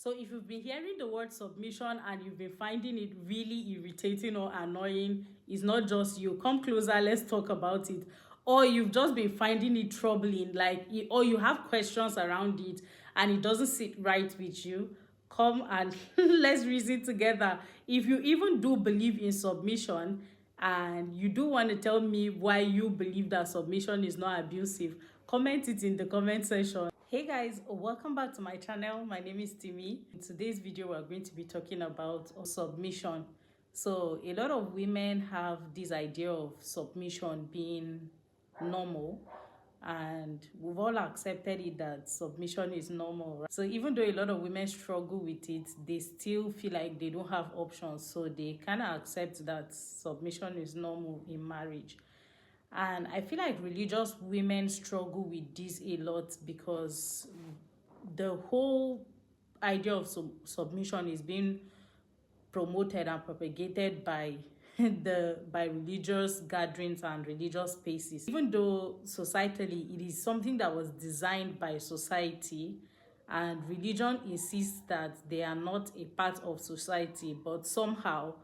So if you've been hearing the word submission and you've been finding it really irritating or annoying, it's not just you. Come closer, let's talk about it. Or you've just been finding it troubling, or you have questions around it and it doesn't sit right with you, come and let's reason together. If you even do believe in submission and you do want to tell me why you believe that submission is not abusive, comment it in the comment section. Hey guys, welcome back to my channel. My name is Timmy. In today's video we're going to be talking about submission. So a lot of women have this idea of submission being normal, and we've all accepted it that submission is normal, right? So even though a lot of women struggle with it, they still feel like they don't have options, so they kind of accept that submission is normal in marriage. And I feel like religious women struggle with this a lot because the whole idea of submission is being promoted and propagated by by religious gatherings and religious spaces. Even though societally it is something that was designed by society, and religion insists that they are not a part of society, but somehow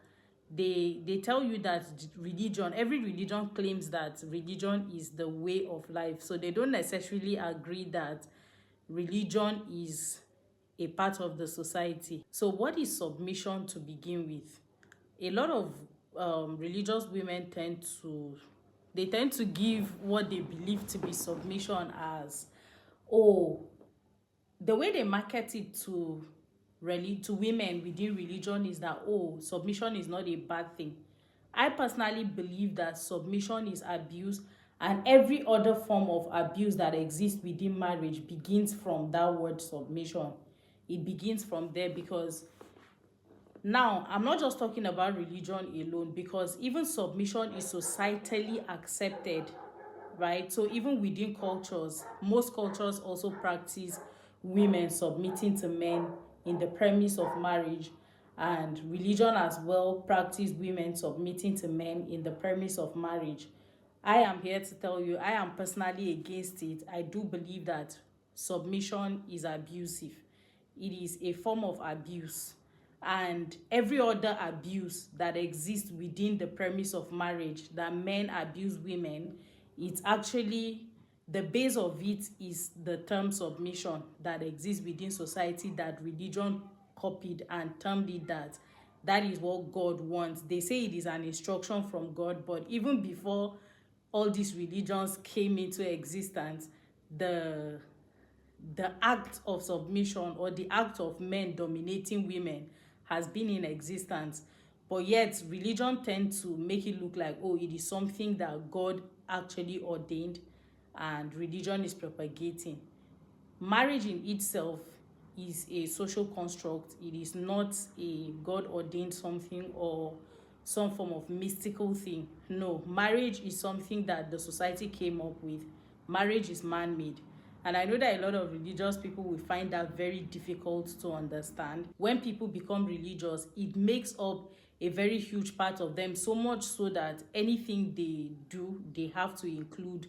they tell you that every religion claims that religion is the way of life, so they don't necessarily agree that religion is a part of the society. So what is submission to begin with? A lot of religious women tend to give what they believe to be submission as, oh, the way they market it to women within religion is that, oh, submission is not a bad thing. I personally believe that submission is abuse, and every other form of abuse that exists within marriage begins from that word submission. It begins from there, because now I'm not just talking about religion alone, because even submission is societally accepted, right? So even within cultures, most cultures also practice women submitting to men in the premise of marriage, and religion as well practice women submitting to men in the premise of marriage. I am here to tell you, I am personally against it. I do believe that submission is abusive. It is a form of abuse, and every other abuse that exists within the premise of marriage, that men abuse women, it's actually, the base of it is the term submission that exists within society, that religion copied and termed it that is what God wants. They say it is an instruction from God, but even before all these religions came into existence, the act of submission, or the act of men dominating women, has been in existence. But yet religion tends to make it look like, oh, it is something that God actually ordained and religion is propagating. Marriage in itself is a social construct. It is not a God ordained something or some form of mystical thing. No, marriage is something that the society came up with. Marriage is man-made. And I know that a lot of religious people will find that very difficult to understand. When people become religious, it makes up a very huge part of them, so much so that anything they do, they have to include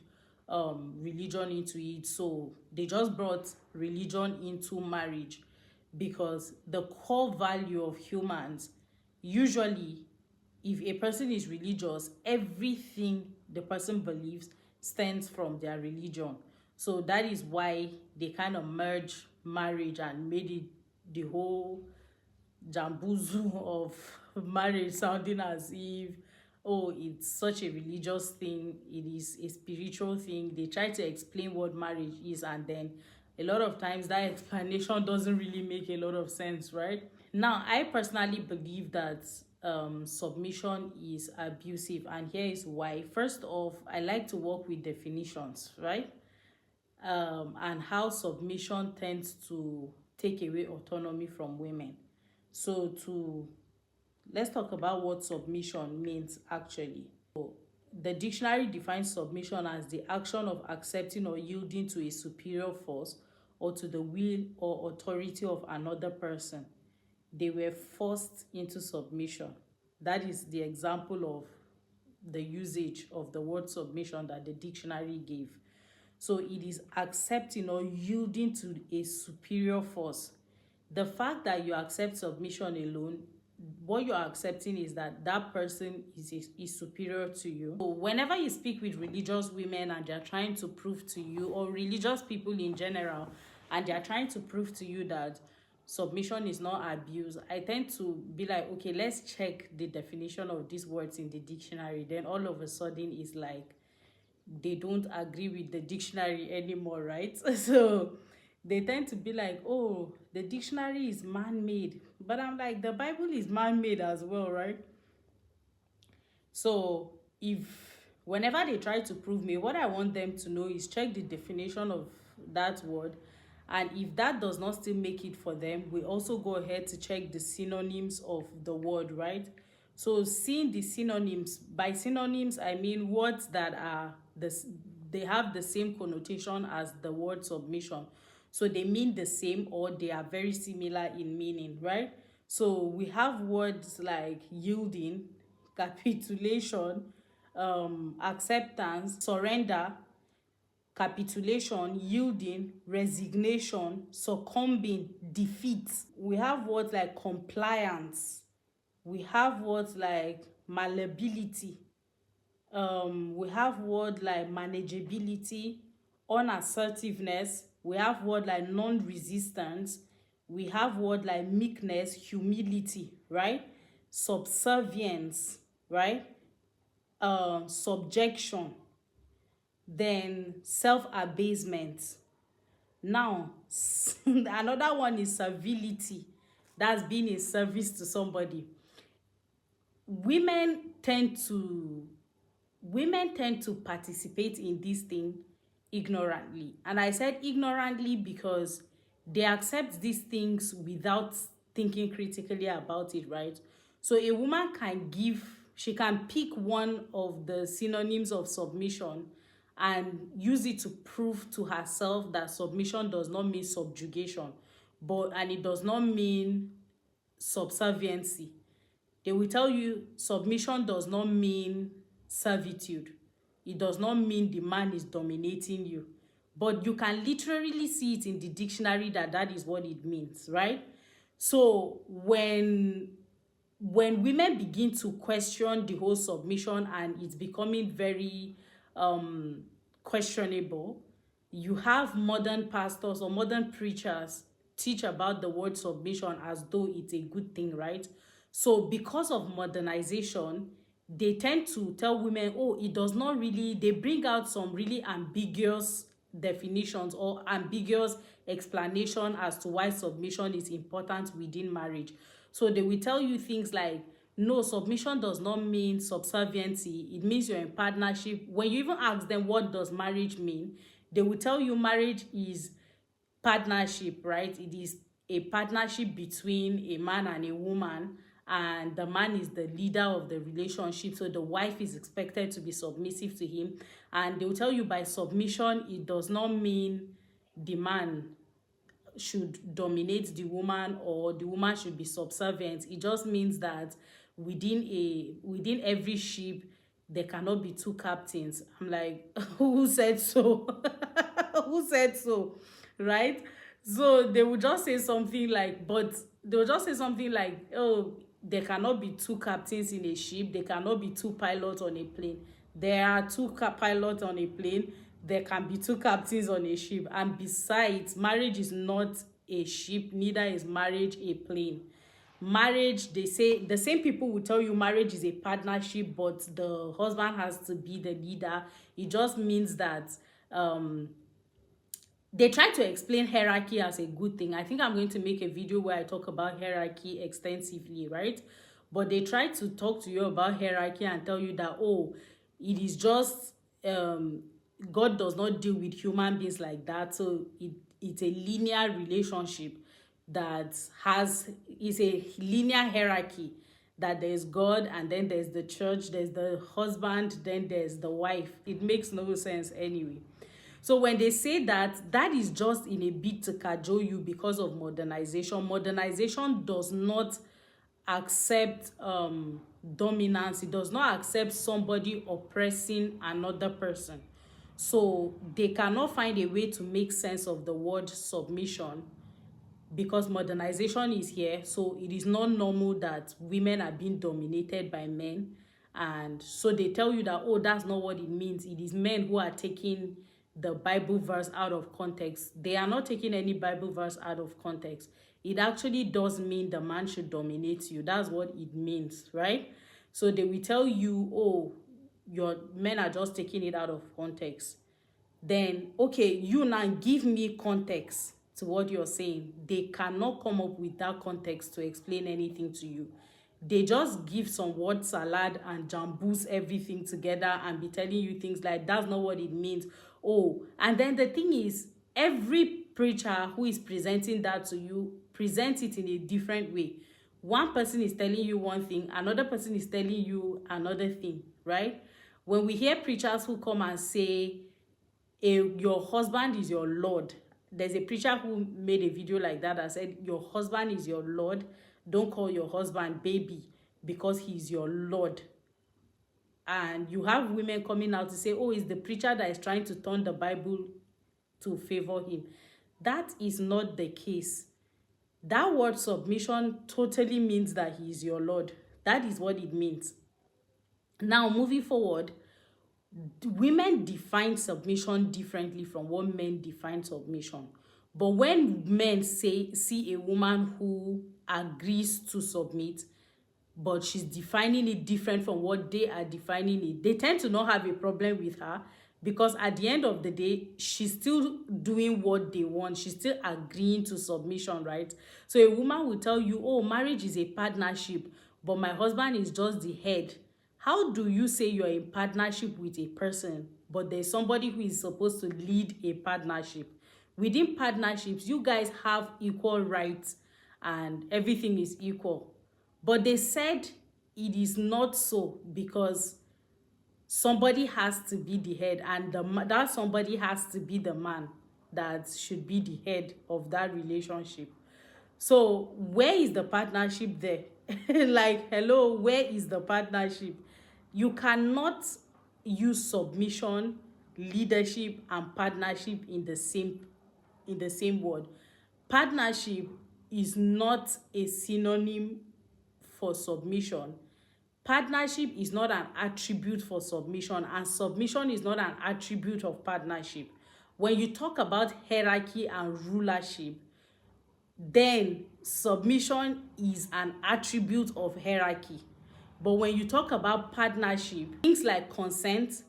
religion into it. So they just brought religion into marriage, because the core value of humans, usually, if a person is religious, everything the person believes stems from their religion. So that is why they kind of merge marriage and made it the whole jambuzu of marriage, sounding as if, oh, it's such a religious thing, it is a spiritual thing. They try to explain what marriage is, and then a lot of times that explanation doesn't really make a lot of sense, right? Now, I personally believe that submission is abusive, and here is why. First off, I like to work with definitions, right? And how submission tends to take away autonomy from women. So let's talk about what submission means actually. So, the dictionary defines submission as the action of accepting or yielding to a superior force or to the will or authority of another person. They were forced into submission. That is the example of the usage of the word submission that the dictionary gave. So it is accepting or yielding to a superior force. The fact that you accept submission alone, what you're accepting is that that person is superior to you. So whenever you speak with religious women and they're trying to prove to you, or religious people in general, and they're trying to prove to you that submission is not abuse, I tend to be like, okay, let's check the definition of these words in the dictionary. Then all of a sudden it's like they don't agree with the dictionary anymore, right? So they tend to be like, oh, the dictionary is man-made. But I'm like, the Bible is man-made as well, right? So if whenever they try to prove me, what I want them to know is check the definition of that word. And if that does not still make it for them, we also go ahead to check the synonyms of the word, right? So seeing the synonyms, by synonyms, I mean words that are they have the same connotation as the word submission. So they mean the same or they are very similar in meaning, right? So we have words like yielding, capitulation, acceptance, surrender, capitulation, yielding, resignation, succumbing, defeat. We have words like compliance. We have words like malleability. We have words like manageability, unassertiveness. We have words like non-resistance. We have words like meekness, humility, right? Subservience, right? Subjection, then self-abasement. Now, another one is servility. That's being in service to somebody. Women tend to participate in this thing ignorantly. And I said ignorantly because they accept these things without thinking critically about it, right? So a woman she can pick one of the synonyms of submission and use it to prove to herself that submission does not mean subjugation, and it does not mean subserviency. They will tell you submission does not mean servitude. It does not mean the man is dominating you. But you can literally see it in the dictionary that is what it means, right? So when women begin to question the whole submission and it's becoming very questionable, you have modern pastors or modern preachers teach about the word submission as though it's a good thing, right? So because of modernization, they tend to tell women, oh, it does not really, they bring out some really ambiguous definitions or ambiguous explanation as to why submission is important within marriage. So they will tell you things like, no, submission does not mean subserviency. It means you're in partnership. When you even ask them what does marriage mean, they will tell you marriage is partnership, right? It is a partnership between a man and a woman, and the man is the leader of the relationship, so the wife is expected to be submissive to him. And they will tell you by submission, it does not mean the man should dominate the woman or the woman should be subservient. It just means that within every ship there cannot be two captains. I'm like, who said so? Who said so? Right? So they will just say something like, oh, there cannot be two captains in a ship, there cannot be two pilots on a plane. There are two pilots on a plane, there can be two captains on a ship. And besides, marriage is not a ship, neither is marriage a plane. Marriage, they say, the same people will tell you marriage is a partnership, but the husband has to be the leader. It just means that they try to explain hierarchy as a good thing. I think I'm going to make a video where I talk about hierarchy extensively, right? But they try to talk to you about hierarchy and tell you that, oh, it is just God does not deal with human beings like that. So it's a linear relationship that is a linear hierarchy, that there's God and then there's the church, there's the husband, then there's the wife. It makes no sense anyway. So when they say that, that is just in a bid to cajole you because of modernization. Modernization does not accept dominance. It does not accept somebody oppressing another person. So they cannot find a way to make sense of the word submission because modernization is here, so it is not normal that women are being dominated by men. And so they tell you that, oh, that's not what it means. It is men who are taking the Bible verse out of context. They are not taking any Bible verse out of context. It actually does mean the man should dominate you. That's what it means, right? So they will tell you, oh, your men are just taking it out of context. Then, okay, you now give me context to what you're saying. They cannot come up with that context to explain anything to you. They just give some word salad and jambus everything together and be telling you things like, that's not what it means. Oh, and then the thing is, every preacher who is presenting that to you presents it in a different way. One person is telling you one thing, another person is telling you another thing, right? When we hear preachers who come and say, your husband is your Lord. There's a preacher who made a video like that said, your husband is your Lord. Don't call your husband baby because he's your Lord. And you have women coming out to say, oh, it's the preacher that is trying to turn the Bible to favor him. That is not the case. That word submission totally means that he is your Lord. That is what it means. Now, moving forward, women define submission differently from what men define submission. But when men see a woman who agrees to submit, but she's defining it different from what they are defining it, they tend to not have a problem with her, because at the end of the day, she's still doing what they want. She's still agreeing to submission, right? So a woman will tell you, oh, marriage is a partnership, but my husband is just the head. How do you say you're in partnership with a person, but there's somebody who is supposed to lead a partnership? Within partnerships, you guys have equal rights and everything is equal. But they said it is not so, because somebody has to be the head, and that somebody has to be the man that should be the head of that relationship. So where is the partnership there? Like, hello, where is the partnership? You cannot use submission, leadership, and partnership in the same word. Partnership is not a synonym for submission. Partnership is not an attribute for submission, and submission is not an attribute of partnership. When you talk about hierarchy and rulership, then submission is an attribute of hierarchy. But when you talk about partnership, things like consent,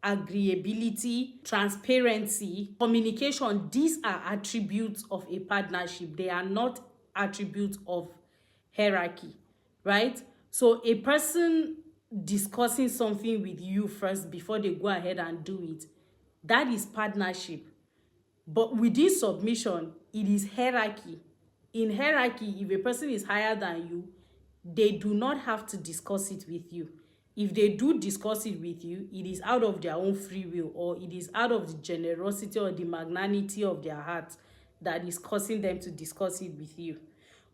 agreeability, transparency, communication, these are attributes of a partnership. They are not attributes of hierarchy, right? So a person discussing something with you first before they go ahead and do it, that is partnership. But within submission, it is hierarchy. In hierarchy, if a person is higher than you, they do not have to discuss it with you. If they do discuss it with you, it is out of their own free will, or it is out of the generosity or the magnanimity of their heart that is causing them to discuss it with you.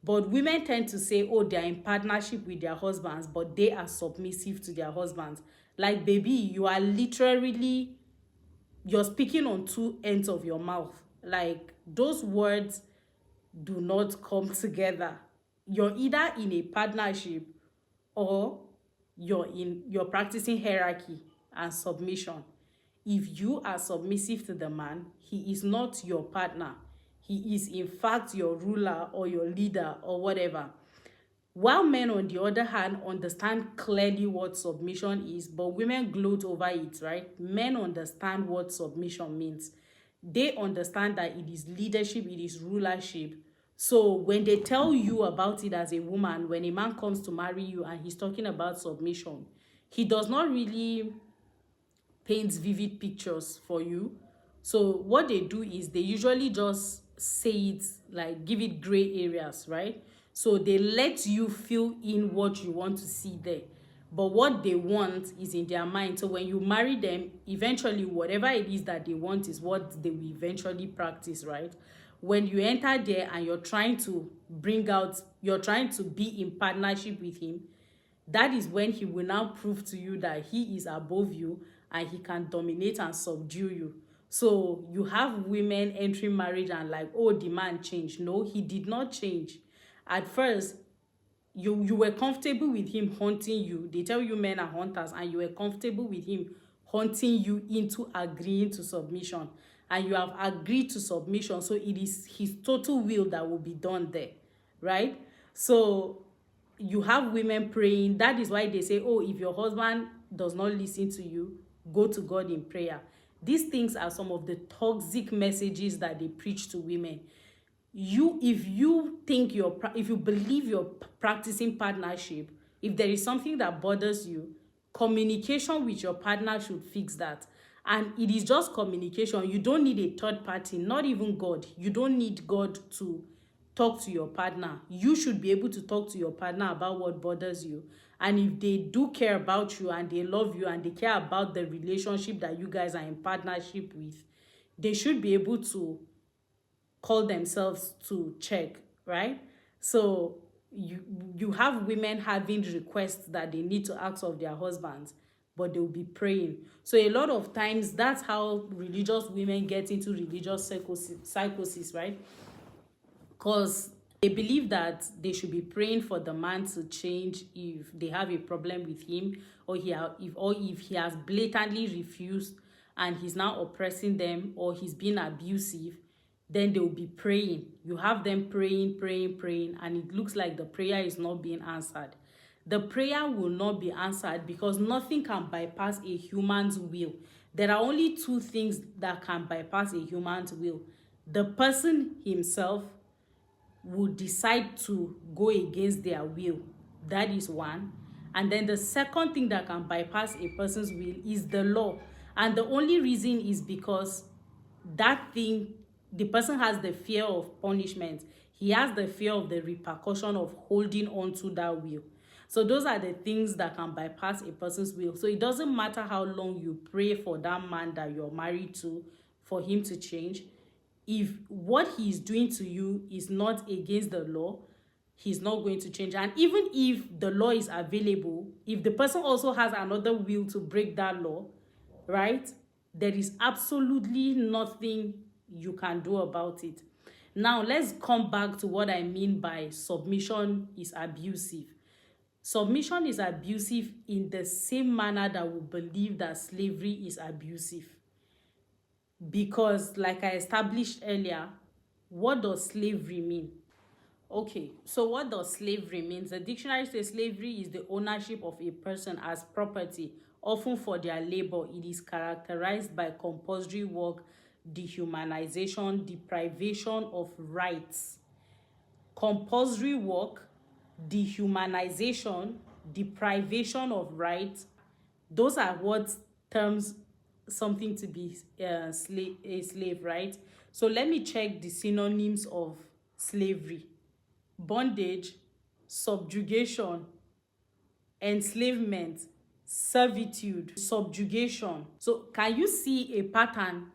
But women tend to say, oh, they are in partnership with their husbands, but they are submissive to their husbands. Like, baby, you are literally, you're speaking on two ends of your mouth. Like, those words do not come together. You're either in a partnership or you're practicing hierarchy and submission. If you are submissive to the man, he is not your partner. He is in fact your ruler or your leader or whatever. While men, on the other hand, understand clearly what submission is, but women gloat over it, right? Men understand what submission means. They understand that it is leadership, it is rulership. So when they tell you about it as a woman, when a man comes to marry you and he's talking about submission, he does not really paint vivid pictures for you. So what they do is they usually just say it, like give it gray areas, right? So they let you fill in what you want to see there. But what they want is in their mind. So when you marry them, eventually whatever it is that they want is what they will eventually practice, right? When you enter there and you're trying to you're trying to be in partnership with him, that is when he will now prove to you that he is above you and he can dominate and subdue you. So you have women entering marriage and like, oh, the man changed. No, he did not change. At first, you were comfortable with him haunting you. They tell you men are hunters, and you were comfortable with him haunting you into agreeing to submission. And you have agreed to submission, so it is his total will that will be done there, right? So you have women praying. That is why they say, oh, if your husband does not listen to you, go to God in prayer. These things are some of the toxic messages that they preach to women. If you think if you believe you're practicing partnership, if there is something that bothers you, communication with your partner should fix that. And it is just communication. You don't need a third party, not even God. You don't need God to talk to your partner. You should be able to talk to your partner about what bothers you. And if they do care about you and they love you and they care about the relationship that you guys are in partnership with, they should be able to call themselves to check, right? So you have women having requests that they need to ask of their husbands, but they'll be praying. So a lot of times that's how religious women get into religious psychosis, right? Because they believe that they should be praying for the man to change if they have a problem with him, or if he has blatantly refused and he's now oppressing them, or he's being abusive. Then they'll be praying. You have them praying, and it looks like the prayer is not being answered. The prayer will not be answered because nothing can bypass a human's will. There are only two things that can bypass a human's will. The person himself would decide to go against their will. That is one. And then the second thing that can bypass a person's will is the law. And the only reason is because that thing, the person has the fear of punishment. He has the fear of the repercussion of holding on to that will. So those are the things that can bypass a person's will. So it doesn't matter how long you pray for that man that you're married to for him to change. If what he's doing to you is not against the law, he's not going to change. And even if the law is available, if the person also has another will to break that law, right, there is absolutely nothing you can do about it. Now, let's come back to what I mean by submission is abusive. Submission is abusive in the same manner that we believe that slavery is abusive. Because, like I established earlier, what does slavery mean? Okay, so what does slavery mean? The dictionary says slavery is the ownership of a person as property, often for their labor. It is characterized by compulsory work, dehumanization, deprivation of rights. Compulsory work, dehumanization, deprivation of rights, those are what terms something to be a slave, right? So let me check the synonyms of slavery: bondage, subjugation, enslavement, servitude, subjugation. So can you see a pattern?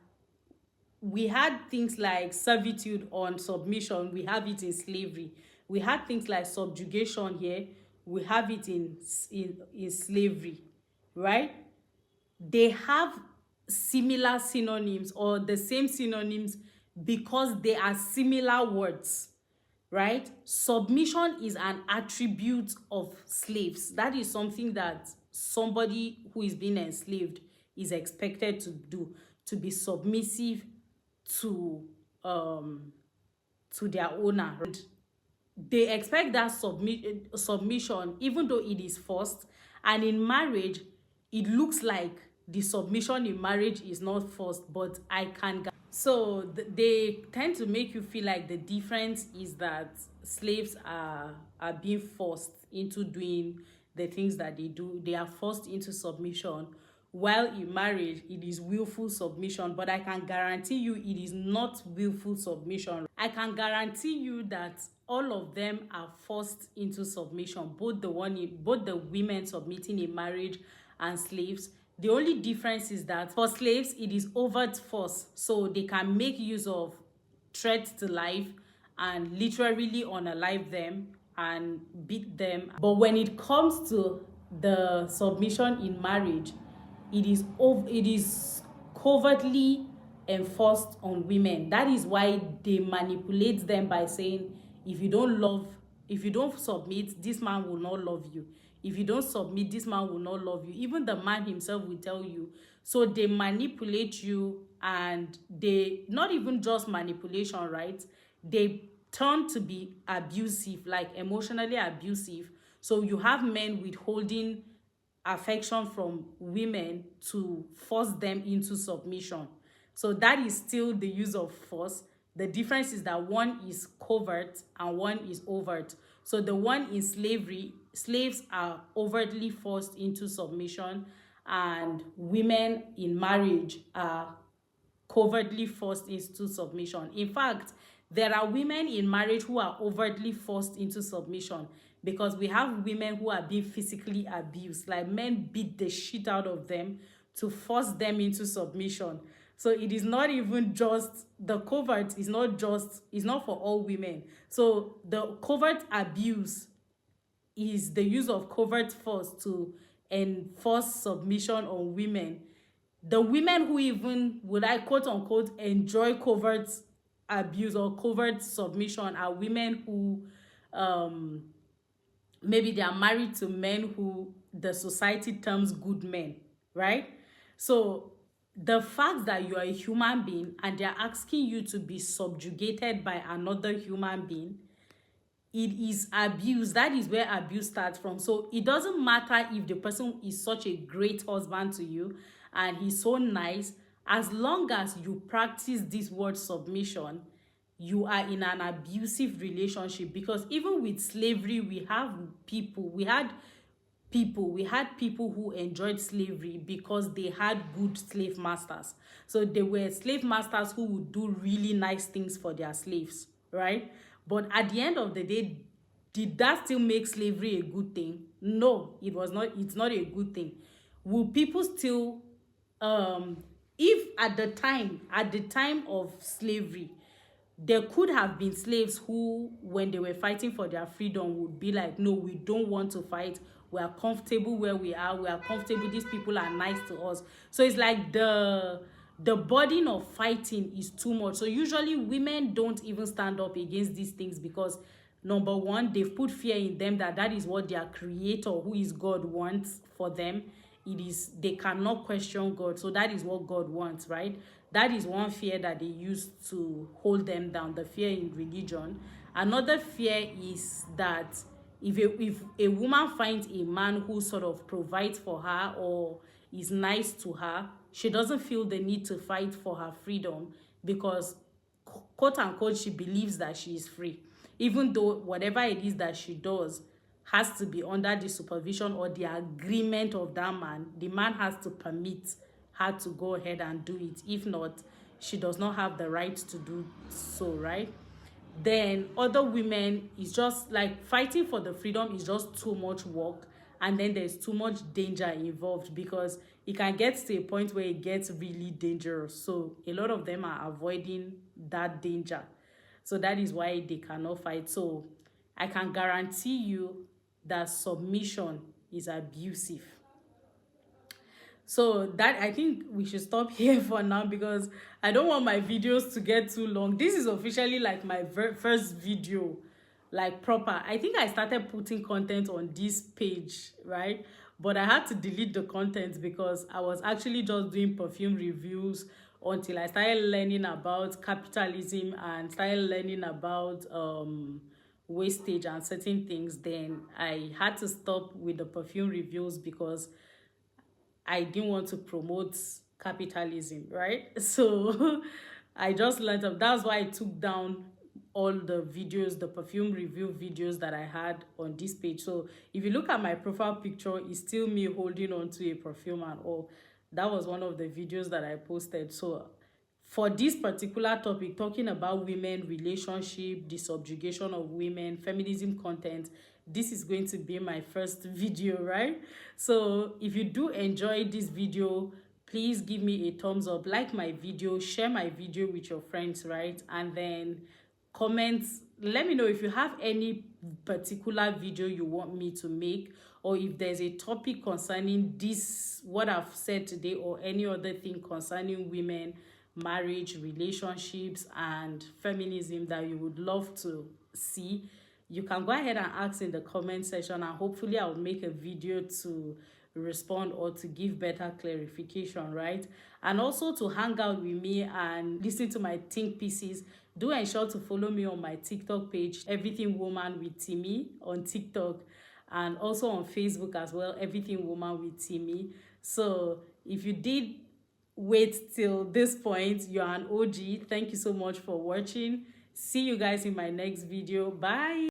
We had things like servitude on submission, we have it in slavery. We had things like subjugation here, we have it in slavery, right? They have similar synonyms or the same synonyms because they are similar words, right? Submission is an attribute of slaves. That is something that somebody who is being enslaved is expected to do, to be submissive to their owner. And they expect that submission, even though it is forced. And in marriage, it looks like the submission in marriage is not forced, but I can. So they tend to make you feel like the difference is that slaves are being forced into doing the things that they do. They are forced into submission, while in marriage it is willful submission. But I can guarantee you it is not willful submission. I can guarantee you that all of them are forced into submission, both the women submitting in marriage and slaves. The only difference is that for slaves, it is overt force. So they can make use of threats to life and literally unalive them and beat them. But when it comes to the submission in marriage, it is covertly enforced on women. That is why they manipulate them by saying, if you don't submit, this man will not love you. If you don't submit, this man will not love you. Even the man himself will tell you. So they manipulate you, and they, not even just manipulation, right? They turn to be abusive, like emotionally abusive. So you have men withholding affection from women to force them into submission. So that is still the use of force. The difference is that one is covert and one is overt. So the one in slavery, slaves are overtly forced into submission, and women in marriage are covertly forced into submission. In fact, there are women in marriage who are overtly forced into submission, because we have women who are being physically abused, like men beat the shit out of them to force them into submission. So it is not even just the covert, is not just, is not for all women. So the covert abuse is the use of covert force to enforce submission on women. The women who even, would I quote unquote, enjoy covert abuse or covert submission are women who maybe they are married to men who the society terms good men, right? So the fact that you are a human being and they're asking you to be subjugated by another human being, it is abuse. That is where abuse starts from. So it doesn't matter if the person is such a great husband to you and he's so nice, as long as you practice this word submission, you are in an abusive relationship. Because even with slavery, we had people who enjoyed slavery because they had good slave masters. So they were slave masters who would do really nice things for their slaves, right? But at the end of the day, did that still make slavery a good thing? No, it was not. It's not a good thing. Will people still, if at the time of slavery, there could have been slaves who, when they were fighting for their freedom, would be like, no, we don't want to fight. We are comfortable where we are. We are comfortable. These people are nice to us. So it's like the burden of fighting is too much. So usually women don't even stand up against these things, because number one, they've put fear in them that is what their creator, who is God, wants for them. It is, they cannot question God. So that is what God wants, right? That is one fear that they use to hold them down, the fear in religion. Another fear is that if a woman finds a man who sort of provides for her or is nice to her, she doesn't feel the need to fight for her freedom, because quote unquote she believes that she is free, even though whatever it is that she does has to be under the supervision or the agreement of that man. The man has to permit her to go ahead and do it. If not, she does not have the right to do so, right? Then other women, is just like fighting for the freedom is just too much work, and then there's too much danger involved, because it can get to a point where it gets really dangerous. So a lot of them are avoiding that danger. So that is why they cannot fight. So I can guarantee you that submission is abusive. So that, I think we should stop here for now, because I don't want my videos to get too long. This is officially like my first video, like proper. I think I started putting content on this page, right? But I had to delete the content because I was actually just doing perfume reviews until I started learning about capitalism and started learning about wastage and certain things. Then I had to stop with the perfume reviews because I didn't want to promote capitalism, right? So I just learned up. That's why I took down all the videos, the perfume review videos that I had on this page. So if you look at my profile picture, it's still me holding on to a perfume and all. That was one of the videos that I posted. So for this particular topic, talking about women, relationship, the subjugation of women, feminism content, this is going to be my first video, right? So if you do enjoy this video, please give me a thumbs up, like my video, share my video with your friends, right? And then comment, let me know if you have any particular video you want me to make, or if there's a topic concerning this, what I've said today, or any other thing concerning women, marriage, relationships, and feminism that you would love to see, you can go ahead and ask in the comment section, and hopefully I'll make a video to respond or to give better clarification, right? And also to hang out with me and listen to my think pieces, do ensure to follow me on my TikTok page, Everything Woman with Timmy on TikTok, and also on Facebook as well, Everything Woman with Timmy. So if you did wait till this point, you're an OG. Thank you so much for watching. See you guys in my next video. Bye.